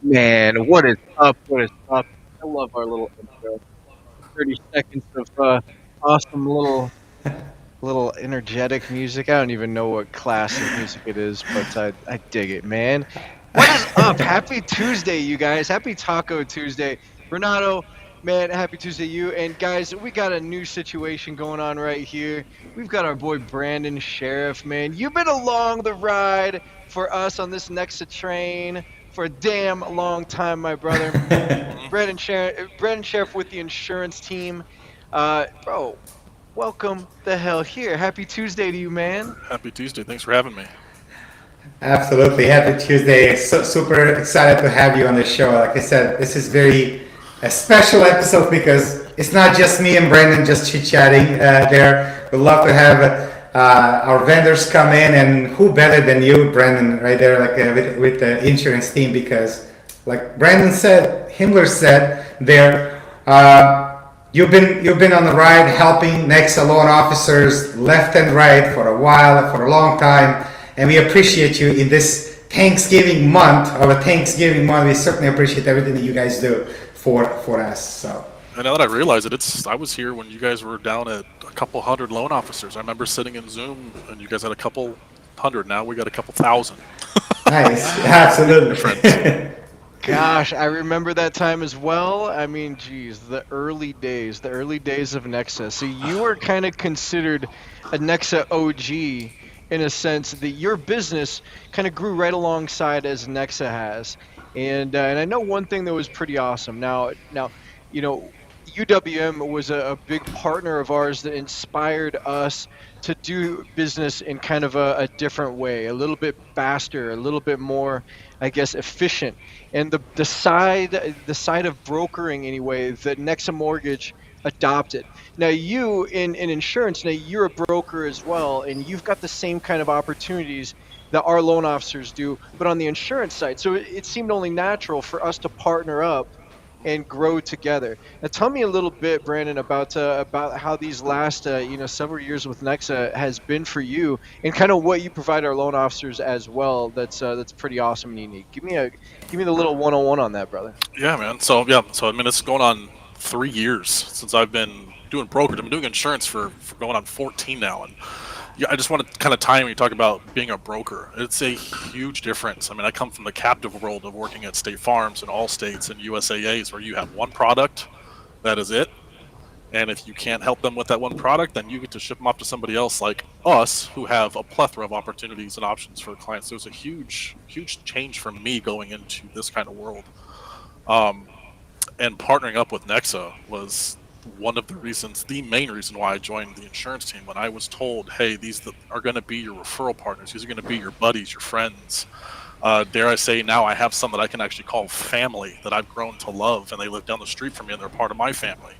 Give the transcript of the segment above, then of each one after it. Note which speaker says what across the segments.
Speaker 1: Man, what is up? What is up? I love our little intro. 30 seconds of awesome little energetic music. I don't even know what class of music it is, but I dig it, man. What is up? Happy Tuesday, you guys. Happy Taco Tuesday. Renato, man, happy Tuesday to you. And guys, we got a new situation going on right here. We've got our boy Brandon Sheriff, man. You've been along the ride for us on this Nexa train for a damn long time, my brother. Brandon Sheriff with the insurance team. Bro, welcome the hell here. Happy Tuesday to you, man.
Speaker 2: Happy Tuesday. Thanks for having me.
Speaker 3: Absolutely. Happy Tuesday. Super excited to have you on the show. Like I said, this is very a special episode because it's not just me and Brandon just chit-chatting there. We'd love to have our vendors come in, and who better than you, Brandon, right there, like with the insurance team, because like Brandon said, Himmler said there, you've been on the ride helping Nexa loan officers left and right for a while, for a long time. And we appreciate you in this Thanksgiving month. We certainly appreciate everything that you guys do for us. So.
Speaker 2: And now that I realize it, I was here when you guys were down at a couple hundred loan officers. I remember sitting in Zoom and you guys had a couple hundred. Now we got a couple thousand.
Speaker 3: Nice, absolutely.
Speaker 1: Gosh, I remember that time as well. I mean, geez, the early days of Nexa. So you were kind of considered a Nexa OG in a sense that your business kind of grew right alongside as Nexa has. And I know one thing that was pretty awesome. Now, you know, UWM was a big partner of ours that inspired us to do business in kind of a different way, a little bit faster, a little bit more, I guess, efficient. And the side of brokering anyway that Nexa Mortgage adopted. Now you in insurance, now you're a broker as well, and you've got the same kind of opportunities that our loan officers do, but on the insurance side. So it seemed only natural for us to partner up and grow together. Now tell me a little bit, Brandon, about how these last several years with Nexa has been for you, and kind of what you provide our loan officers as well. That's pretty awesome and unique. Give me the little 101 on that, brother.
Speaker 2: Yeah, man. So I mean, it's going on 3 years since I've been doing brokerage. I've been doing insurance for going on 14 now, and yeah, I just want to kind of tie in when you talk about being a broker. It's a huge difference. I mean, I come from the captive world of working at State Farms and Allstates and USAAs, where you have one product, that is it. And if you can't help them with that one product, then you get to ship them off to somebody else like us, who have a plethora of opportunities and options for clients. So it's a huge change for me going into this kind of world. And partnering up with Nexa was one of the reasons, the main reason why I joined the insurance team. When I was told, hey, these are going to be your referral partners, these are going to be your buddies, your friends. Dare I say, now I have some that I can actually call family, that I've grown to love, and they live down the street from me and they're part of my family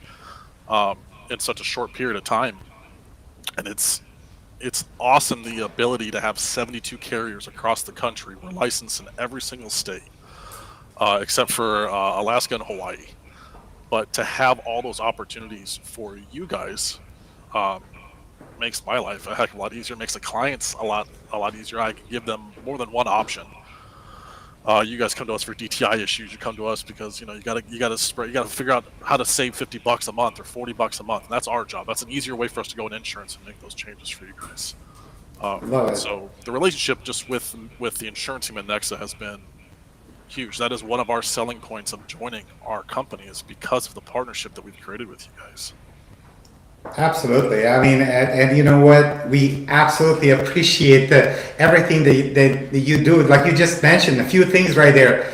Speaker 2: in such a short period of time. And it's awesome, the ability to have 72 carriers across the country. We're licensed in every single state except for Alaska and Hawaii. But to have all those opportunities for you guys makes my life a heck of a lot easier. Makes the clients a lot easier. I can give them more than one option. You guys come to us for DTI issues. You come to us because you gotta figure out how to save $50 a month or $40 a month. And that's our job. That's an easier way for us to go in insurance and make those changes for you guys.
Speaker 3: Love it.
Speaker 2: So the relationship just with the insurance team at Nexa has been huge. That is one of our selling points of joining our company, is because of the partnership that we've created with you guys.
Speaker 3: Absolutely. I mean, and you know what? We absolutely appreciate everything that you do. Like you just mentioned, a few things right there.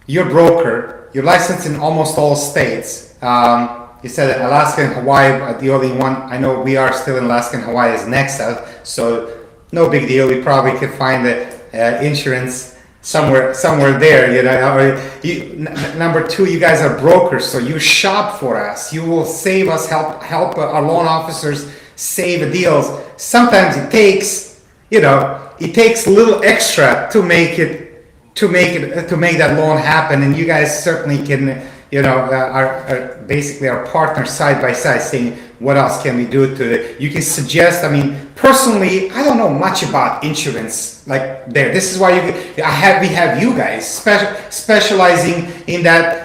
Speaker 3: You're a broker. You're licensed in almost all states. You said Alaska and Hawaii are the only one. I know we are still in Alaska and Hawaii as Nexa, so no big deal. We probably could find the insurance somewhere there, number two, you guys are brokers, so you shop for us. You will save us, help our loan officers save deals. Sometimes it takes a little extra to make that loan happen, and you guys certainly can our basically our partners side by side, saying what else can we do to it. You can suggest. I mean, personally, I don't know much about insurance. Like there, this is why we have you guys specializing in that.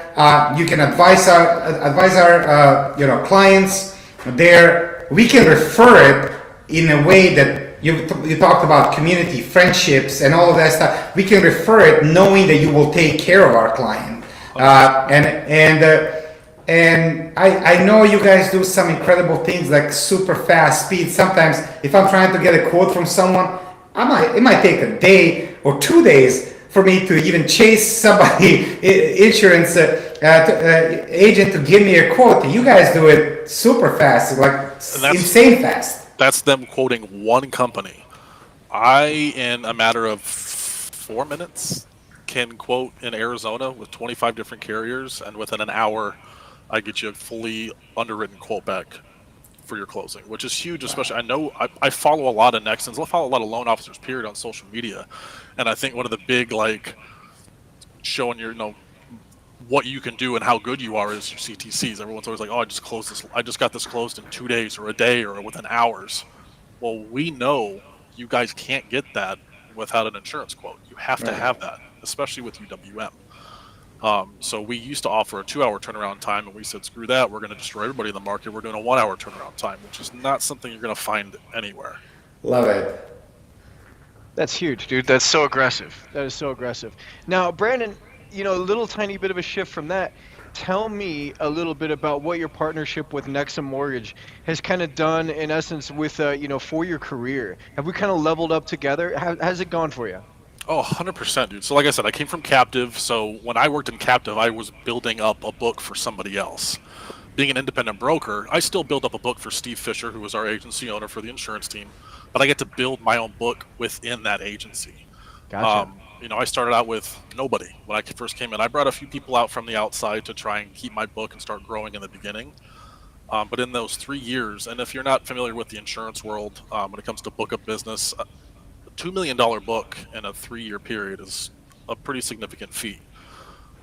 Speaker 3: You can advise our clients there. We can refer it in a way that. You talked about community, friendships, and all of that stuff. We can refer it knowing that you will take care of our client. And I know you guys do some incredible things like super fast speed. Sometimes if I'm trying to get a quote from someone, it might take a day or 2 days for me to even chase somebody, insurance agent, to give me a quote. You guys do it super fast, like insane fast.
Speaker 2: That's them quoting one company. I, in a matter of 4 minutes, can quote in Arizona with 25 different carriers, and within an hour, I get you a fully underwritten quote back for your closing, which is huge. Especially, I know I follow a lot of Nexans. I follow a lot of loan officers, period, on social media, and I think one of the big showing your what you can do and how good you are is your CTCs. Everyone's always like, "Oh, I just got this closed in 2 days or a day or within hours." Well, we know you guys can't get that without an insurance quote. You have to have that, especially with UWM. So we used to offer a 2-hour turnaround time, and we said, "Screw that! We're going to destroy everybody in the market. We're doing a 1-hour turnaround time," which is not something you're going to find anywhere.
Speaker 3: Love it.
Speaker 1: That's huge, dude. That's so aggressive. That is so aggressive. Now, Brandon, a little tiny bit of a shift from that. Tell me a little bit about what your partnership with Nexa Mortgage has kind of done, in essence, with for your career. Have we kind of leveled up together? How's it gone for you?
Speaker 2: Oh, 100%, dude. So like I said, I came from Captive. So when I worked in Captive, I was building up a book for somebody else. Being an independent broker, I still build up a book for Steve Fisher, who was our agency owner for the insurance team. But I get to build my own book within that agency.
Speaker 1: Gotcha.
Speaker 2: I started out with nobody when I first came in. I brought a few people out from the outside to try and keep my book and start growing in the beginning. But in those 3 years, and if you're not familiar with the insurance world, when it comes to book of business, a $2 million book in a 3-year period is a pretty significant feat.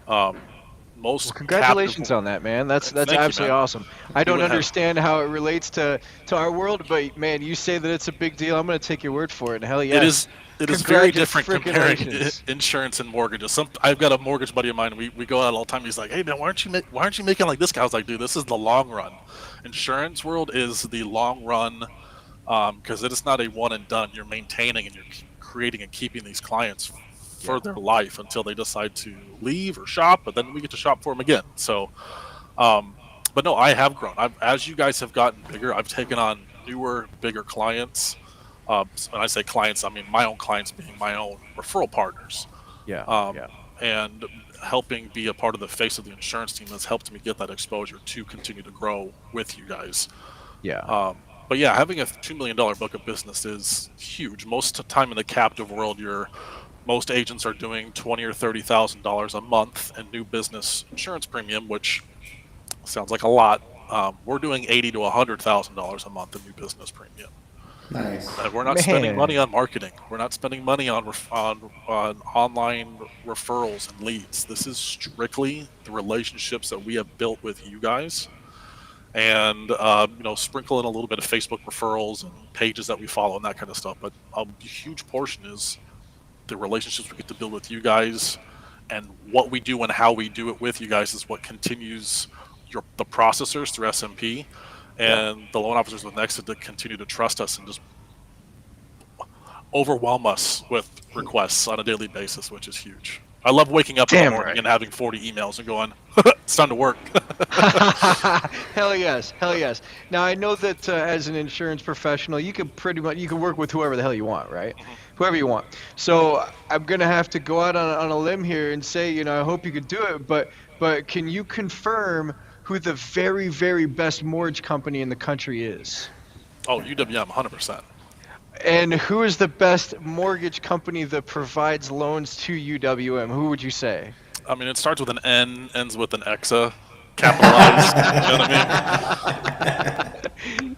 Speaker 1: Congratulations on that, man. That's absolutely awesome. I don't understand how it relates to our world, but man, you say that it's a big deal. I'm going to take your word for it. Hell yeah.
Speaker 2: It is very different comparing insurance and mortgages. I've got a mortgage buddy of mine. We go out all the time. He's like, "Hey man, why aren't you making like this guy?" I was like, "Dude, this is the long run. Insurance world is the long run, because it is not a one and done. You're maintaining and you're creating and keeping these clients for their life until they decide to leave or shop, but then we get to shop for them again." So, but no, I have grown. As you guys have gotten bigger, I've taken on newer, bigger clients. When I say clients, I mean my own clients being my own referral partners. And helping be a part of the face of the insurance team has helped me get that exposure to continue to grow with you guys. But yeah, having a $2 million book of business is huge. Most of the time in the captive world, most agents are doing $20,000 or $30,000 a month in new business insurance premium, which sounds like a lot. We're doing $80,000 to $100,000 a month in new business premium.
Speaker 3: Nice.
Speaker 2: And we're not spending money on marketing. We're not spending money on online referrals and leads. This is strictly the relationships that we have built with you guys, and sprinkle in a little bit of Facebook referrals and pages that we follow and that kind of stuff. But a huge portion is the relationships we get to build with you guys, and what we do and how we do it with you guys is what continues the processors through SMP and the loan officers with Nexa to continue to trust us and just overwhelm us with requests on a daily basis, which is huge. I love waking up in the morning and having 40 emails and going, "It's time to work."
Speaker 1: Hell yes. Now I know that as an insurance professional, you can work with whoever the hell you want, right? Whoever you want. So I'm gonna have to go out on a limb here and say, I hope you could do it, but can you confirm who the very, very best mortgage company in the country is?
Speaker 2: Oh, UWM, 100%.
Speaker 1: And who is the best mortgage company that provides loans to UWM? Who would you say?
Speaker 2: I mean, it starts with an N, ends with an Exa, capitalized. You know what I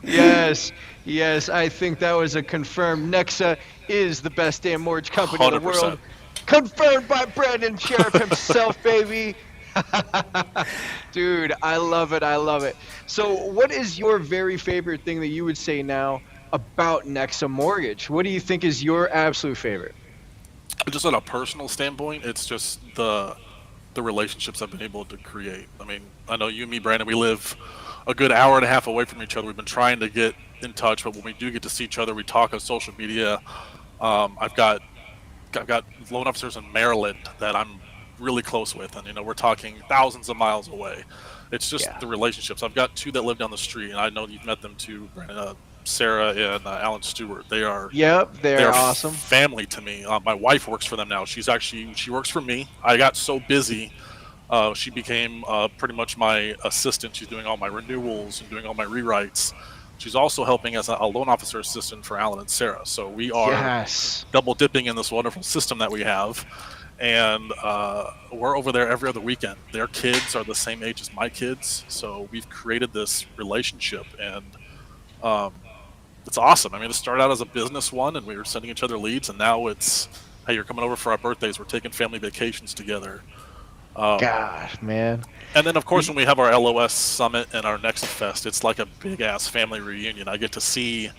Speaker 2: mean?
Speaker 1: Yes. I think that was a confirmed. Nexa is the best damn mortgage company
Speaker 2: 100%.
Speaker 1: in the world. Confirmed by Brandon Sheriff himself, baby. Dude, I love it. I love it. So, what is your very favorite thing that you would say now about Nexa Mortgage? What do you think is your absolute favorite?
Speaker 2: Just on a personal standpoint, it's just the relationships I've been able to create. I mean, I know you and me, Brandon, we live a good hour and a half away from each other. We've been trying to get in touch, but when we do get to see each other, we talk on social media. I've got loan officers in Maryland that I'm really close with, and we're talking thousands of miles away. It's just
Speaker 1: Yeah.
Speaker 2: the relationships. I've got two that live down the street, and I know you've met them too, Brandon, Sarah and Alan Stewart. They are
Speaker 1: Yep, they're
Speaker 2: they're
Speaker 1: awesome.
Speaker 2: family to me. My wife works for them now. She works for me. I got so busy. She became pretty much my assistant. She's doing all my renewals and doing all my rewrites. She's also helping as a loan officer assistant for Alan and Sarah. So we are
Speaker 1: Yes.
Speaker 2: double dipping in this wonderful system that we have. And we're over there every other weekend. Their kids are the same age as my kids. So we've created this relationship. And it's awesome. I mean, it started out as a business one, and we were sending each other leads. And now it's, hey, you're coming over for our birthdays. We're taking family vacations together.
Speaker 1: Gosh, man.
Speaker 2: And then, of course, when we have our LOS Summit and our Next Fest, it's like a big-ass family reunion. I get to see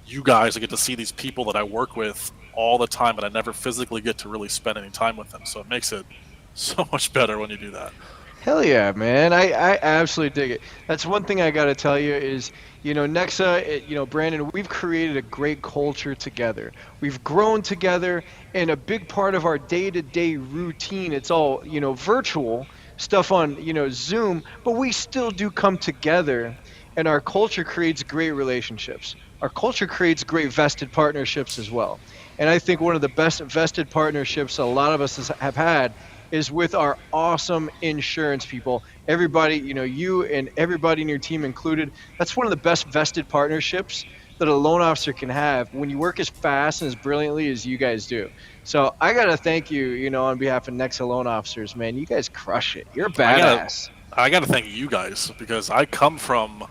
Speaker 2: you guys. I get to see these people that I work with all the time, but I never physically get to really spend any time with them. So it makes it so much better when you do that.
Speaker 1: Hell yeah, man. I absolutely dig it. That's one thing I got to tell you is, Nexa, Brandon, we've created a great culture together. We've grown together, and a big part of our day-to-day routine, it's all, virtual stuff on, Zoom, but we still do come together, and our culture creates great relationships. Our culture creates great vested partnerships as well. And I think one of the best vested partnerships a lot of us have had is with our awesome insurance people. Everybody, you and everybody in your team included, that's one of the best vested partnerships that a loan officer can have when you work as fast and as brilliantly as you guys do. So I got to thank you, on behalf of Nexa loan officers, man. You guys crush it. You're badass.
Speaker 2: I gotta thank you guys, because I come from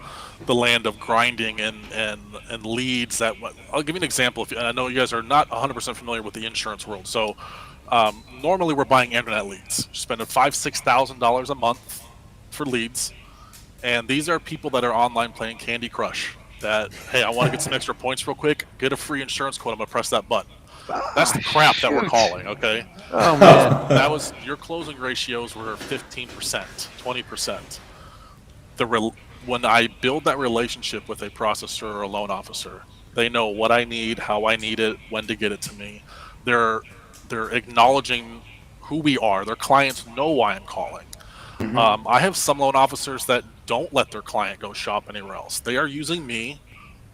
Speaker 2: the land of grinding and leads. I'll give you an example. I know you guys are not 100% familiar with the insurance world. So normally we're buying internet leads, spending $5,000-$6,000 a month for leads, and these are people that are online playing Candy Crush. That, hey, I want to get some extra points real quick. Get a free insurance quote. I'm gonna press that button. That's the crap that we're
Speaker 1: Shoot.
Speaker 2: calling. Okay.
Speaker 1: Oh, man.
Speaker 2: That was your closing ratios were 15%, 20%. When I build that relationship with a processor or a loan officer, they know what I need, how I need it, when to get it to me. They're acknowledging who we are. Their clients know why I'm calling. I have some loan officers that don't let their client go shop anywhere else. They are using me,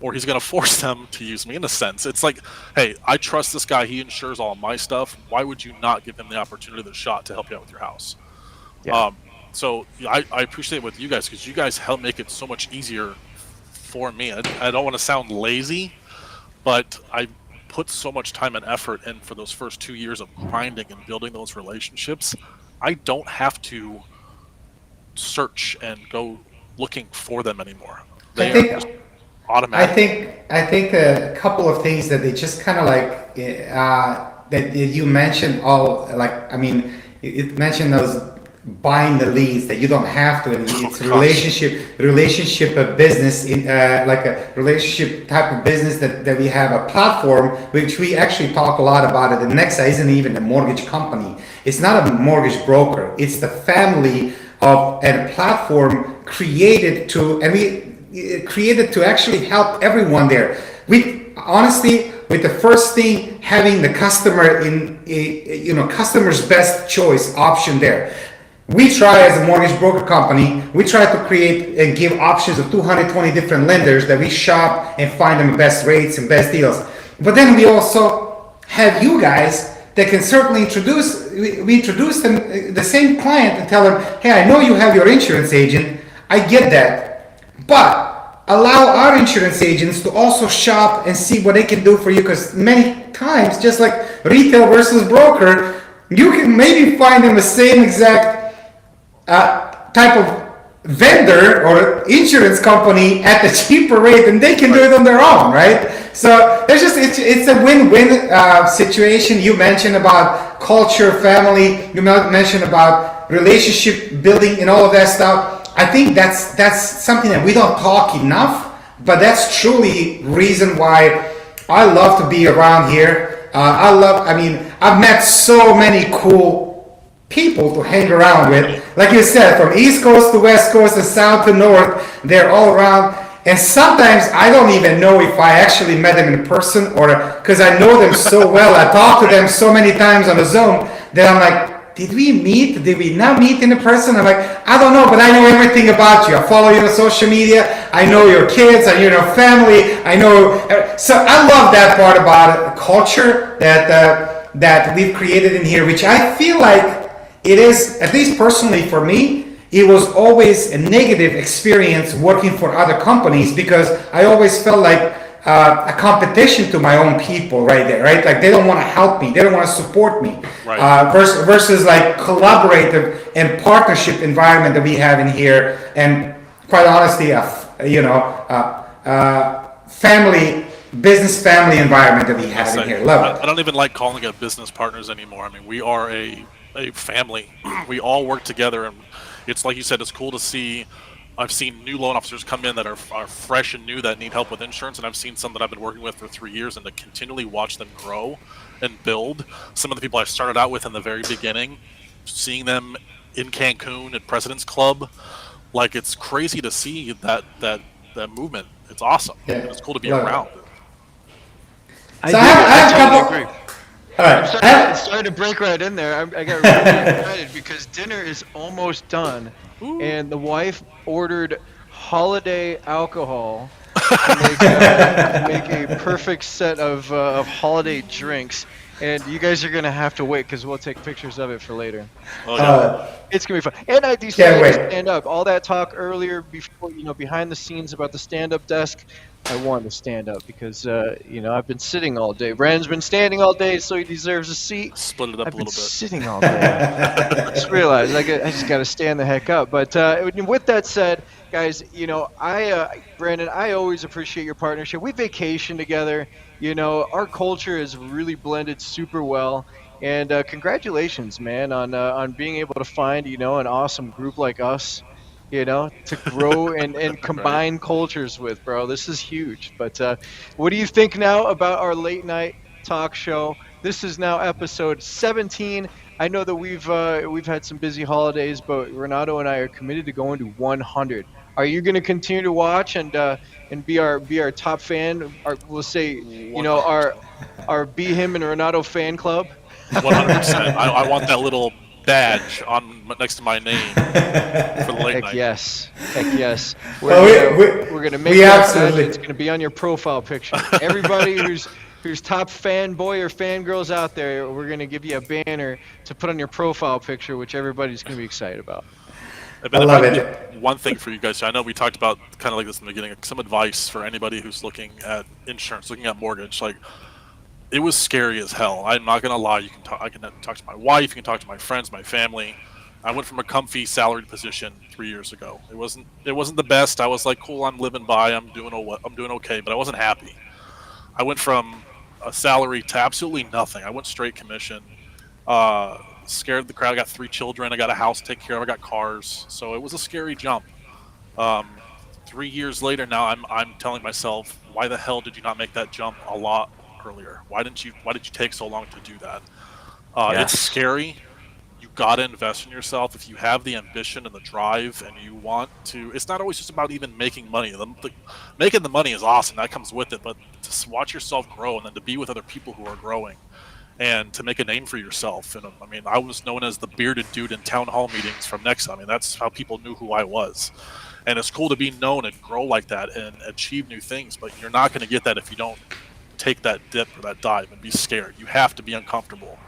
Speaker 2: or he's going to force them to use me in a sense. It's like, hey, I trust this guy. He insures all of my stuff. Why would you not give him the opportunity, the shot to help you out with your house?
Speaker 1: Yeah.
Speaker 2: So I appreciate it with you guys, because you guys help make it so much easier for me. I don't want to sound lazy, but I put so much time and effort in for those first 2 years of grinding and building those relationships. I don't have to search and go looking for them anymore. They are just automatic.
Speaker 3: I think a couple of things that they just kind of like that you mentioned. It mentioned those buying the leads that you don't have to, and it's a relationship of business, like a relationship type of business that we have a platform, which we actually talk a lot about it. The Nexa isn't even a mortgage company. It's not a mortgage broker. It's the family of a platform created to actually help everyone there. We honestly, with the first thing, having the customer customer's best choice option there. We try, as a mortgage broker company, we try to create and give options of 220 different lenders that we shop and find them the best rates and best deals. But then we also have you guys that can certainly we introduce them, the same client, and tell them, hey, I know you have your insurance agent, I get that, but allow our insurance agents to also shop and see what they can do for you, because many times, just like retail versus broker, you can maybe find them the same exact type of vendor or insurance company at the cheaper rate, and they can do it on their own, right? So there's it's a win-win situation. You mentioned about culture, family. You mentioned about relationship building and all of that stuff. I think that's something that we don't talk enough, but that's truly reason why I love to be around here. I've met so many cool people to hang around with. Like you said, from East Coast to West Coast and South to North, they're all around. And sometimes I don't even know if I actually met them in person, or because I know them so well. I talk to them so many times on the Zoom that I'm like, did we meet? Did we not meet in person? I'm like, I don't know, but I know everything about you. I follow you on social media. I know your kids. I know your family. I know. So I love that part about it, the culture that we've created in here, which I feel like it is, at least personally for me, it was always a negative experience working for other companies, because I always felt like a competition to my own people right there, right? Like they don't want to help me, they don't want to support me.
Speaker 2: Right.
Speaker 3: Versus like collaborative and partnership environment that we have in here, and quite honestly, business family environment that we have in here. Love it.
Speaker 2: I don't even like calling it business partners anymore. I mean, we are a family. We all work together, and it's like you said, it's cool to see. I've seen new loan officers come in that are fresh and new that need help with insurance, and I've seen some that I've been working with for 3 years, and to continually watch them grow and build. Some of the people I started out with in the very beginning, seeing them in Cancun at President's Club, like it's crazy to see that movement. It's awesome.
Speaker 3: Yeah.
Speaker 2: It's cool to be
Speaker 3: Love it.
Speaker 2: around.
Speaker 3: So I have a couple.
Speaker 1: agree.
Speaker 3: All right.
Speaker 1: I'm sorry to break right in there. I got really excited because dinner is almost done, and the wife ordered holiday alcohol to make a perfect set of holiday drinks. And you guys are gonna have to wait because we'll take pictures of it for later.
Speaker 2: Oh, yeah.
Speaker 1: It's gonna be fun. And I decided to
Speaker 3: wait.
Speaker 1: stand up. All that talk earlier, before behind the scenes about the stand-up desk, I wanted to stand up because I've been sitting all day. Brandon's been standing all day, so he deserves a seat.
Speaker 2: Split it up
Speaker 1: I've
Speaker 2: a
Speaker 1: been
Speaker 2: little bit.
Speaker 1: sitting all day. I just realized I just got to stand the heck up. But with that said, guys, Brandon, I always appreciate your partnership. We vacation together. Our culture is really blended super well. And congratulations, man, on being able to find an awesome group like us. To grow and combine cultures with, bro. This is huge. But what do you think now about our late night talk show? This is now episode 17. I know that we've had some busy holidays, but Renato and I are committed to going to 100. Are you going to continue to watch and be our top fan? We'll say, our Be Him and Renato fan club.
Speaker 2: 100%. I want that little badge next to my name for the late
Speaker 1: Heck
Speaker 2: night.
Speaker 1: yes. Heck yes. We're gonna make
Speaker 3: we
Speaker 1: that
Speaker 3: absolutely-
Speaker 1: badge. It's gonna be on your profile picture. Everybody who's top fanboy or fangirls out there, we're gonna give you a banner to put on your profile picture, which everybody's gonna be excited about.
Speaker 2: I
Speaker 3: love it.
Speaker 2: One thing for you guys, I know we talked about kind of like this in the beginning, some advice for anybody who's looking at insurance, looking at mortgage. Like, it was scary as hell. I'm not gonna lie. I can talk to my wife. You can talk to my friends, my family. I went from a comfy salaried position 3 years ago. It wasn't the best. I was like, cool, I'm living by. I'm doing okay, but I wasn't happy. I went from a salary to absolutely nothing. I went straight commission. Scared the crowd. I got 3 children. I got a house to take care of. I got cars. So it was a scary jump. 3 years later now, I'm telling myself, why the hell did you not make that jump a lot earlier? Why did you take so long to do that?
Speaker 3: Yes.
Speaker 2: It's scary. You gotta invest in yourself if you have the ambition and the drive, and you want to. It's not always just about even making money. Making the money is awesome. That comes with it. But to watch yourself grow, and then to be with other people who are growing, and to make a name for yourself. And I mean, I was known as the bearded dude in town hall meetings from Nexa. I mean, that's how people knew who I was. And it's cool to be known and grow like that and achieve new things. But you're not going to get that if you don't take that dip or that dive and be scared. You have to be uncomfortable,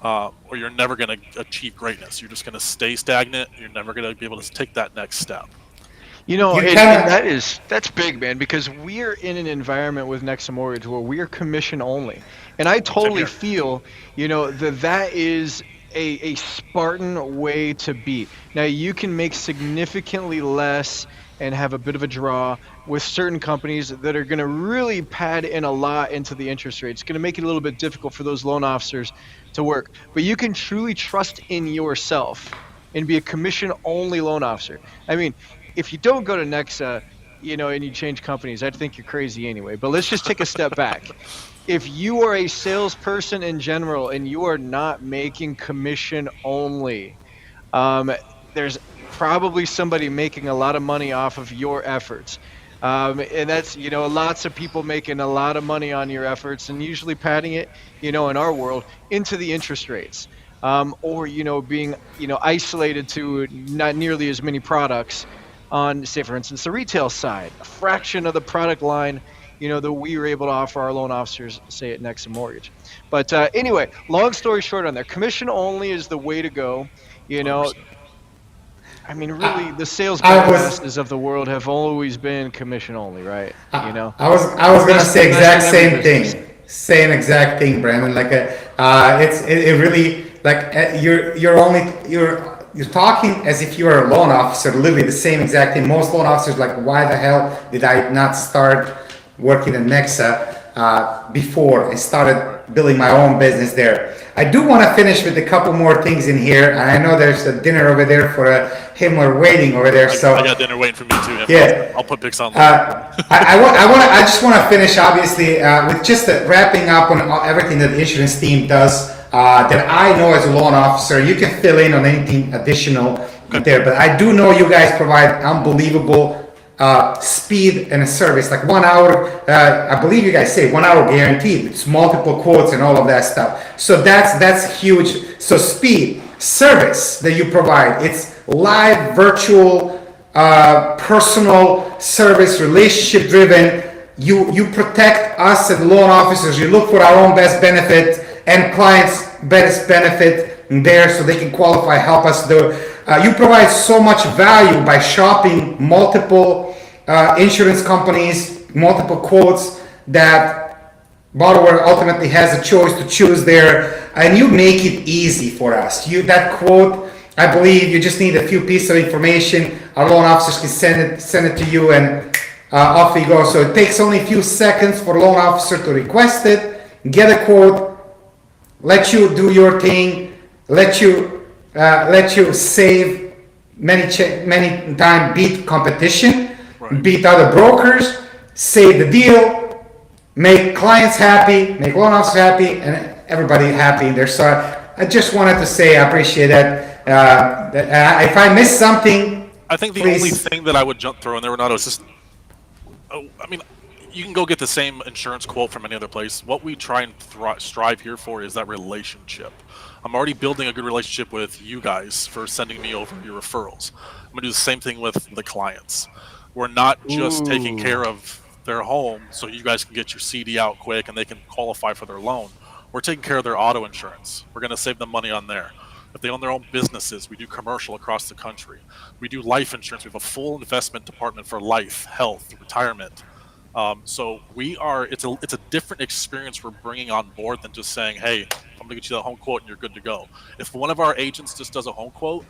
Speaker 2: or you're never going to achieve greatness. You're just going to stay stagnant. You're never going to be able to take that next step.
Speaker 1: That's big, man, because we're in an environment with Nexa Mortgage where we are commission only. And I totally feel, that is a Spartan way to be. Now, you can make significantly less and have a bit of a draw with certain companies that are going to really pad in a lot into the interest rate. It's going to make it a little bit difficult for those loan officers to work. But you can truly trust in yourself and be a commission-only loan officer. I mean, if you don't go to Nexa, and you change companies, I think you're crazy anyway. But let's just take a step back. If you are a salesperson in general and you are not making commission only, there's probably somebody making a lot of money off of your efforts. And that's, lots of people making a lot of money on your efforts and usually padding it, in our world, into the interest rates. Or, being, isolated to not nearly as many products on, say, for instance, the retail side, a fraction of the product line, that we were able to offer our loan officers, say, at Nexa Mortgage. But anyway, long story short on there, commission only is the way to go.
Speaker 2: 100%.
Speaker 1: I mean, really, the sales
Speaker 3: I
Speaker 1: businesses of the world have always been commission only, right?
Speaker 3: I was gonna say exact same thing, same exact thing, Brandon. Like it really like you're talking as if you are a loan officer, literally the same exact thing. Most loan officers like, why the hell did I not start working at Nexa before I started building my own business there? I do want to finish with a couple more things in here, and I know there's a dinner over there for Himmler waiting over there. So
Speaker 2: I got dinner waiting for me too.
Speaker 3: Yeah.
Speaker 2: I'll put pics on.
Speaker 3: I just want to finish, obviously, with just wrapping up on everything that the insurance team does that I know as a loan officer. You can fill in on anything additional there, but I do know you guys provide unbelievable speed and a service, like 1 hour. I believe you guys say 1 hour guaranteed. It's multiple quotes and all of that stuff. So that's huge. So speed, service that you provide. It's live, virtual, personal service, relationship driven. You protect us as loan officers. You look for our own best benefit and clients' best benefit there, so they can qualify, help us do. You provide so much value by shopping multiple insurance companies, multiple quotes, that borrower ultimately has a choice to choose there, and you make it easy for us. That quote, I believe you just need a few pieces of information. Our loan officers can send it to you, and off you go. So it takes only a few seconds for a loan officer to request it, get a quote, let you do your thing, let you save many time, beat competition,
Speaker 2: Right.
Speaker 3: beat other brokers, save the deal, make clients happy, make loan officers happy, and everybody happy in there. So I just wanted to say I appreciate that. If I missed something,
Speaker 2: I think the
Speaker 3: please.
Speaker 2: only thing that I would throw in there, Renato, is just, I mean, you can go get the same insurance quote from any other place. What we try and strive here for is that relationship. I'm already building a good relationship with you guys for sending me over your referrals. I'm gonna do the same thing with the clients. We're not just taking care of their home so you guys can get your CD out quick and they can qualify for their loan. We're taking care of their auto insurance. We're gonna save them money on there. If they own their own businesses, we do commercial across the country. We do life insurance. We have a full investment department for life, health, retirement. So it's a different experience we're bringing on board than just saying, hey, I'm gonna get you that home quote and you're good to go. If one of our agents just does a home quote,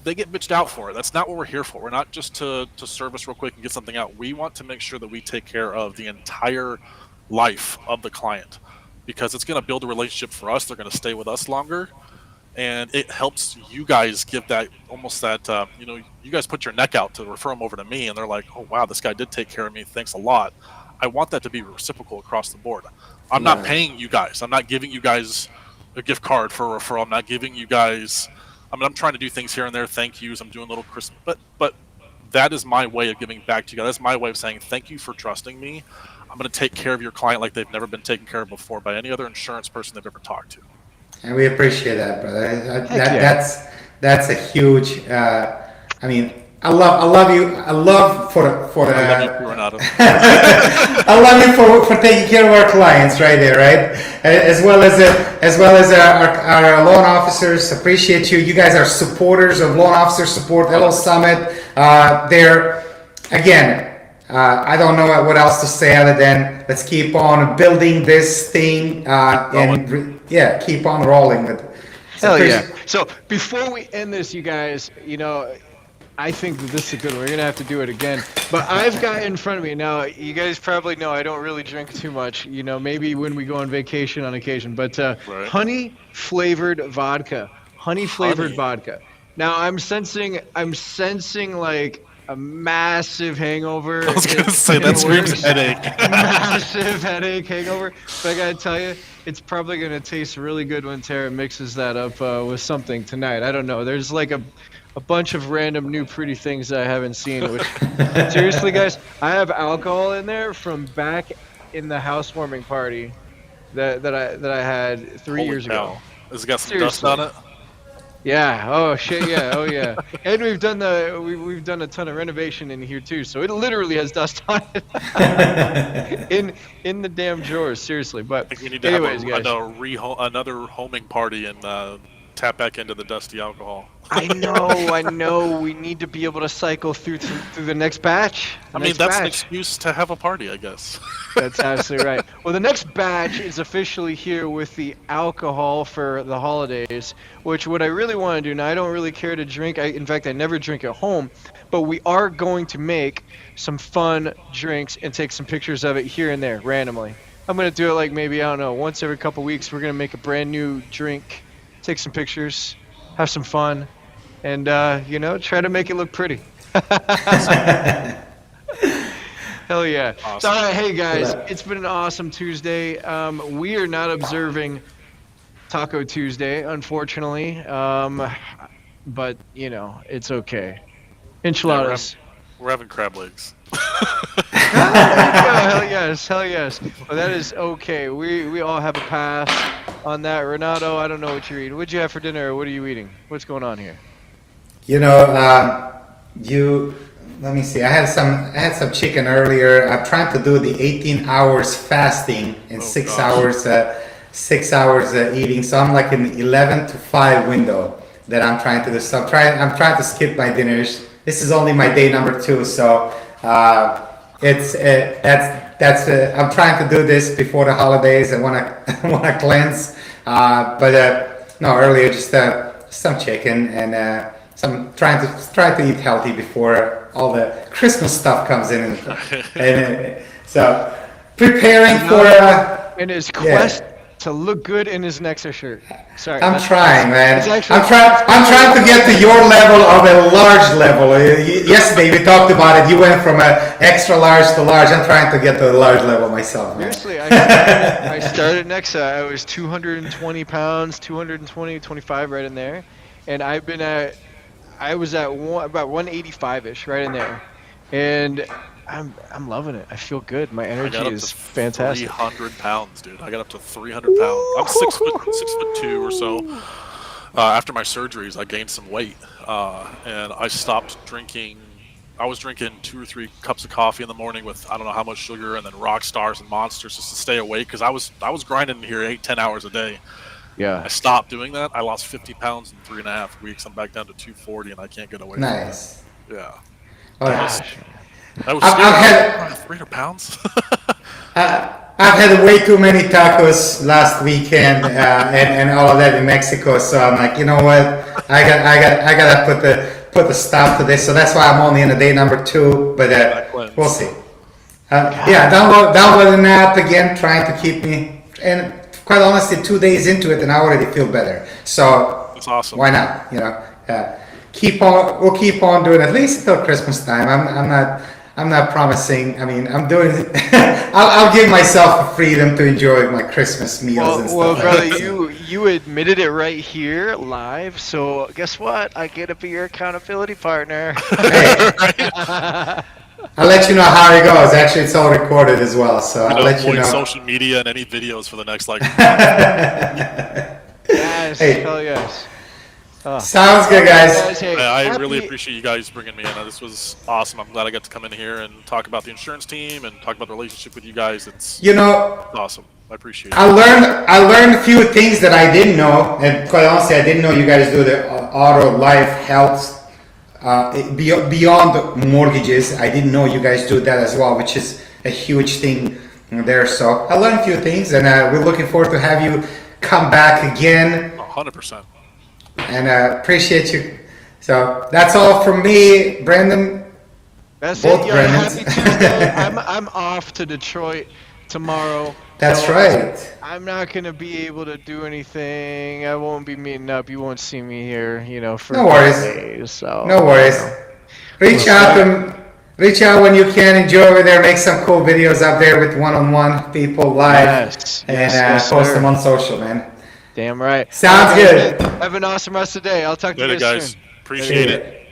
Speaker 2: they get bitched out for it. That's not what we're here for. We're not just to service real quick and get something out. We want to make sure that we take care of the entire life of the client, because it's gonna build a relationship for us. They're gonna stay with us longer. And it helps you guys give that almost that, you guys put your neck out to refer them over to me, and they're like, oh, wow, this guy did take care of me. Thanks a lot. I want that to be reciprocal across the board. I'm not paying you guys. I'm not giving you guys a gift card for a referral. I'm not giving you guys, I'm trying to do things here and there, thank yous. I'm doing little Christmas, but that is my way of giving back to you guys. That's my way of saying thank you for trusting me. I'm going to take care of your client like they've never been taken care of before by any other insurance person they've ever talked to.
Speaker 3: And we appreciate that, brother. That's a huge. I love you. I love for
Speaker 2: I love you, Renato.
Speaker 3: I love you for taking care of our clients right there, right? As well as our loan officers. Appreciate you. You guys are supporters of Loan Officer Support, LO Summit. There, again. I don't know what else to say other than let's keep on building this thing and keep on rolling with it.
Speaker 1: Hell yeah. So before we end this, you guys, I think that this is a good one. We're going to have to do it again. But I've got in front of me now, you guys probably know I don't really drink too much, maybe when we go on vacation on occasion, but honey flavored vodka. Honey flavored vodka. Now I'm sensing like a massive hangover.
Speaker 2: I was gonna
Speaker 1: in-
Speaker 2: say
Speaker 1: in
Speaker 2: that
Speaker 1: the
Speaker 2: screams
Speaker 1: works.
Speaker 2: headache.
Speaker 1: Massive headache hangover. But I gotta tell you, it's probably gonna taste really good when Tara mixes that up with something tonight. I don't know. There's like a bunch of random new pretty things that I haven't seen. Which seriously, guys, I have alcohol in there from back in the housewarming party that I had 3 years ago.
Speaker 2: Has it got some
Speaker 1: Seriously.
Speaker 2: dust on it?
Speaker 1: Yeah. Oh shit. Yeah. Oh yeah. And we've done we've done a ton of renovation in here too, so it literally has dust on it in the damn drawers. Seriously.
Speaker 2: I
Speaker 1: But
Speaker 2: think we need to
Speaker 1: anyways,
Speaker 2: have
Speaker 1: guys.
Speaker 2: another homing party and tap back into the dusty alcohol.
Speaker 1: I know. We need to be able to cycle through the next batch.
Speaker 2: I mean, that's an excuse to have a party, I guess.
Speaker 1: That's absolutely right. Well, the next batch is officially here with the alcohol for the holidays, which what I really want to do, now I don't really care to drink. In fact, I never drink at home, but we are going to make some fun drinks and take some pictures of it here and there randomly. I'm going to do it like maybe, I don't know, once every couple weeks. We're going to make a brand new drink, take some pictures, have some fun, and, try to make it look pretty. Hell yeah.
Speaker 2: Awesome.
Speaker 1: So, all right, hey guys, it's been an awesome Tuesday. We are not observing Taco Tuesday, unfortunately. But, it's okay. Enchiladas.
Speaker 2: We're having crab legs.
Speaker 1: Hell yes. Well, that is okay. We all have a pass on that. Renato, I don't know what you're eating. What'd you have for dinner, or what are you eating? What's going on here?
Speaker 3: Let me see. I had some chicken earlier. I'm trying to do the 18 hours fasting and 6 hours eating. So I'm like in 11 to 5 window that I'm trying to do. So I'm trying to skip my dinners. This is only my day number 2. So I'm trying to do this before the holidays. I wanna cleanse. Earlier just some chicken and. So I'm trying to eat healthy before all the Christmas stuff comes in, and so preparing for.
Speaker 1: In his quest to look good in his Nexa shirt. Sorry.
Speaker 3: I'm trying, man.
Speaker 1: It's actually-
Speaker 3: I'm trying to get to your level of a large level. Yesterday we talked about it. You went from a extra large to large. I'm trying to get to a large level myself, man.
Speaker 1: Seriously, I started Nexa. I was 220 pounds, 25 right in there, and I was at about 185-ish, right in there, and I'm loving it. I feel good. My energy is fantastic.
Speaker 2: 300 pounds, dude. I got up to 300 pounds. I'm 6'2" or so. After my surgeries, I gained some weight, and I stopped drinking. I was drinking 2 or 3 cups of coffee in the morning with I don't know how much sugar, and then Rock Stars and Monsters just to stay awake because I was grinding here 8-10 hours a day.
Speaker 1: Yeah.
Speaker 2: I stopped doing that. I lost 50 pounds in 3.5 weeks. I'm back down to 240, and I can't get away
Speaker 3: Nice.
Speaker 2: from it. Yeah.
Speaker 3: Oh, nice.
Speaker 2: That was
Speaker 3: I've
Speaker 2: 300 pounds.
Speaker 3: I've had way too many tacos last weekend and all of that in Mexico. So I'm like, you know what? I gotta put the stop to this. So that's why I'm only in the day number 2. But we'll see. Download an app again, trying to keep me. And quite honestly, 2 days into it, and I already feel better. So
Speaker 2: That's awesome.
Speaker 3: why not? We'll keep on doing it, at least until Christmas time. I'm not promising. I mean, I'm doing. I'll give myself the freedom to enjoy my Christmas meals and stuff.
Speaker 1: Well, brother, you admitted it right here live. So guess what? I get to be your accountability partner.
Speaker 3: Hey, I'll let you know how it goes. Actually, it's all recorded as well, so I'll let you know.
Speaker 2: Social media and any videos for the next
Speaker 1: Yes,
Speaker 3: Hey.
Speaker 1: hell yes.
Speaker 3: Sounds good, guys.
Speaker 1: Hey,
Speaker 2: I really appreciate you guys bringing me in. This was awesome. I'm glad I got to come in here and talk about the insurance team and talk about the relationship with you guys. It's awesome. I appreciate it.
Speaker 3: I learned a few things that I didn't know, and quite honestly, I didn't know you guys do the auto life health beyond mortgages. I didn't know you guys do that as well, which is a huge thing there. So I learned a few things, and we're looking forward to have you come back again.
Speaker 2: 100%.
Speaker 3: And appreciate you. So that's all from me, Brandon.
Speaker 1: That's
Speaker 3: Both
Speaker 1: it, yo.
Speaker 3: Brandons.
Speaker 1: Happy Tuesday. I'm off to Detroit tomorrow.
Speaker 3: That's
Speaker 1: No,
Speaker 3: right.
Speaker 1: I'm not gonna be able to do anything. I won't be meeting up. You won't see me here, for
Speaker 3: No
Speaker 1: a couple
Speaker 3: worries.
Speaker 1: days. So,
Speaker 3: No worries. Reach out when you can. Enjoy over there. Make some cool videos up there with one-on-one people live,
Speaker 1: Yes,
Speaker 3: and
Speaker 1: yes,
Speaker 3: post them
Speaker 1: sir.
Speaker 3: on social, man.
Speaker 1: Damn right.
Speaker 3: Sounds
Speaker 1: All right, guys,
Speaker 3: good.
Speaker 1: Have an awesome rest of the day. I'll talk to you
Speaker 2: Later,
Speaker 1: guys
Speaker 2: guys.
Speaker 1: soon.
Speaker 2: Appreciate
Speaker 3: See
Speaker 2: it.
Speaker 3: ya.